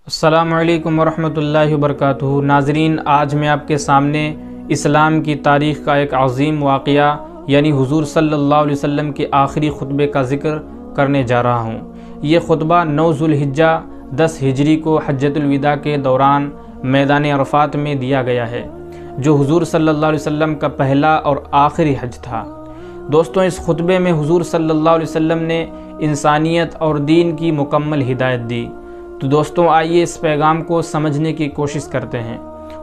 السلام علیکم ورحمۃ اللہ وبرکاتہ۔ ناظرین، آج میں آپ کے سامنے اسلام کی تاریخ کا ایک عظیم واقعہ یعنی حضور صلی اللہ علیہ وسلم کے آخری خطبے کا ذکر کرنے جا رہا ہوں۔ یہ خطبہ 9 ذوالحجہ 10 ہجری کو حجۃ الوداع کے دوران میدان عرفات میں دیا گیا ہے، جو حضور صلی اللہ علیہ وسلم کا پہلا اور آخری حج تھا۔ دوستوں، اس خطبے میں حضور صلی اللہ علیہ وسلم نے انسانیت اور دین کی مکمل ہدایت دی۔ تو دوستوں، آئیے اس پیغام کو سمجھنے کی کوشش کرتے ہیں۔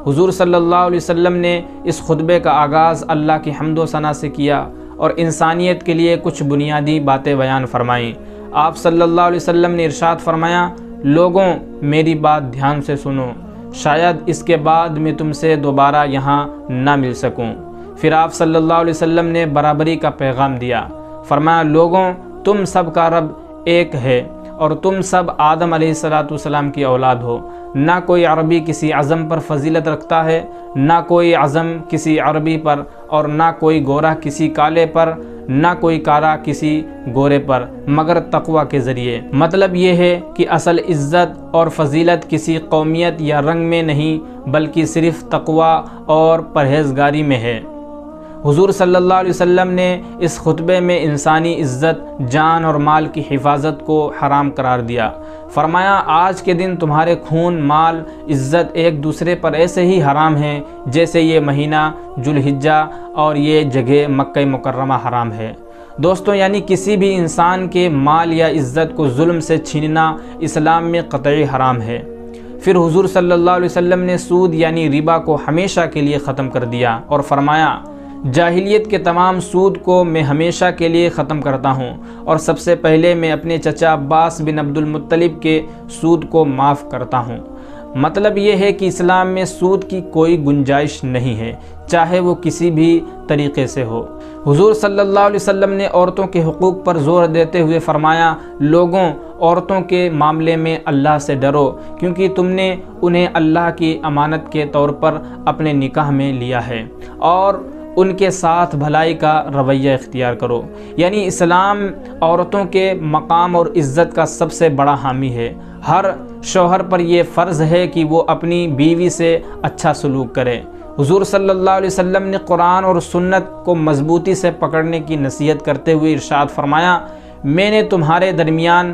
حضور صلی اللہ علیہ وسلم نے اس خطبے کا آغاز اللہ کی حمد و ثنا سے کیا اور انسانیت کے لیے کچھ بنیادی باتیں بیان فرمائیں۔ آپ صلی اللہ علیہ وسلم نے ارشاد فرمایا، لوگوں میری بات دھیان سے سنو، شاید اس کے بعد میں تم سے دوبارہ یہاں نہ مل سکوں۔ پھر آپ صلی اللہ علیہ وسلم نے برابری کا پیغام دیا۔ فرمایا، لوگوں تم سب کا رب ایک ہے اور تم سب آدم علیہ السلام کی اولاد ہو۔ نہ کوئی عربی کسی عجم پر فضیلت رکھتا ہے، نہ کوئی عجم کسی عربی پر، اور نہ کوئی گورا کسی کالے پر، نہ کوئی کالا کسی گورے پر، مگر تقوی کے ذریعے۔ مطلب یہ ہے کہ اصل عزت اور فضیلت کسی قومیت یا رنگ میں نہیں، بلکہ صرف تقوی اور پرہیزگاری میں ہے۔ حضور صلی اللہ علیہ وسلم نے اس خطبے میں انسانی عزت، جان اور مال کی حفاظت کو حرام قرار دیا۔ فرمایا، آج کے دن تمہارے خون، مال، عزت ایک دوسرے پر ایسے ہی حرام ہیں جیسے یہ مہینہ ذوالحجہ اور یہ جگہ مکہ مکرمہ حرام ہے۔ دوستوں، یعنی کسی بھی انسان کے مال یا عزت کو ظلم سے چھیننا اسلام میں قطعی حرام ہے۔ پھر حضور صلی اللہ علیہ وسلم نے سود یعنی ربا کو ہمیشہ کے لیے ختم کر دیا اور فرمایا، جاہلیت کے تمام سود کو میں ہمیشہ کے لیے ختم کرتا ہوں، اور سب سے پہلے میں اپنے چچا عباس بن عبد المطلب کے سود کو معاف کرتا ہوں۔ مطلب یہ ہے کہ اسلام میں سود کی کوئی گنجائش نہیں ہے، چاہے وہ کسی بھی طریقے سے ہو۔ حضور صلی اللہ علیہ وسلم نے عورتوں کے حقوق پر زور دیتے ہوئے فرمایا، لوگوں عورتوں کے معاملے میں اللہ سے ڈرو، کیونکہ تم نے انہیں اللہ کی امانت کے طور پر اپنے نکاح میں لیا ہے، اور ان کے ساتھ بھلائی کا رویہ اختیار کرو۔ یعنی اسلام عورتوں کے مقام اور عزت کا سب سے بڑا حامی ہے۔ ہر شوہر پر یہ فرض ہے کہ وہ اپنی بیوی سے اچھا سلوک کرے۔ حضور صلی اللہ علیہ وسلم نے قرآن اور سنت کو مضبوطی سے پکڑنے کی نصیحت کرتے ہوئے ارشاد فرمایا، میں نے تمہارے درمیان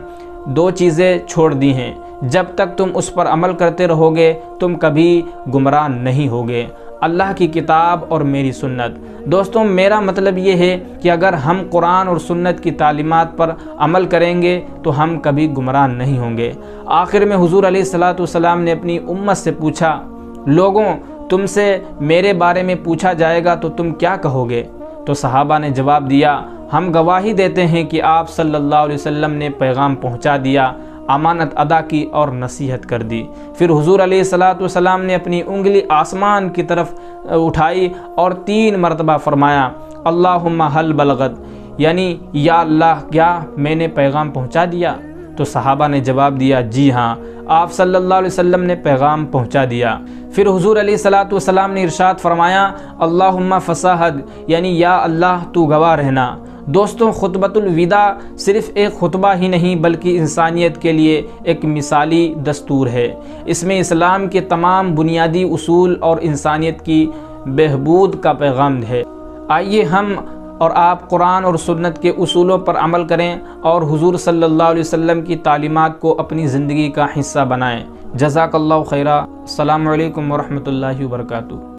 2 چیزیں چھوڑ دی ہیں، جب تک تم اس پر عمل کرتے رہو گے تم کبھی گمراہ نہیں ہوگے، اللہ کی کتاب اور میری سنت۔ دوستوں، میرا مطلب یہ ہے کہ اگر ہم قرآن اور سنت کی تعلیمات پر عمل کریں گے تو ہم کبھی گمراہ نہیں ہوں گے۔ آخر میں حضور علیہ السلام نے اپنی امت سے پوچھا، لوگوں تم سے میرے بارے میں پوچھا جائے گا تو تم کیا کہو گے؟ تو صحابہ نے جواب دیا، ہم گواہی دیتے ہیں کہ آپ صلی اللہ علیہ وسلم نے پیغام پہنچا دیا، امانت ادا کی اور نصیحت کر دی۔ پھر حضور علیہ السلام نے اپنی انگلی آسمان کی طرف اٹھائی اور 3 مرتبہ فرمایا، اللہم حل بلغت، یعنی یا اللہ کیا میں نے پیغام پہنچا دیا؟ تو صحابہ نے جواب دیا، جی ہاں، آپ صلی اللہ علیہ وسلم نے پیغام پہنچا دیا۔ پھر حضور علیہ السلام نے ارشاد فرمایا، اللہم فصاحت، یعنی یا اللہ تو گواہ رہنا۔ دوستوں، خطبۃ الوداع صرف ایک خطبہ ہی نہیں بلکہ انسانیت کے لیے ایک مثالی دستور ہے۔ اس میں اسلام کے تمام بنیادی اصول اور انسانیت کی بہبود کا پیغام ہے۔ آئیے ہم اور آپ قرآن اور سنت کے اصولوں پر عمل کریں اور حضور صلی اللہ علیہ وسلم کی تعلیمات کو اپنی زندگی کا حصہ بنائیں۔ جزاک اللہ خیرا۔ السلام علیکم ورحمۃ اللہ وبرکاتہ۔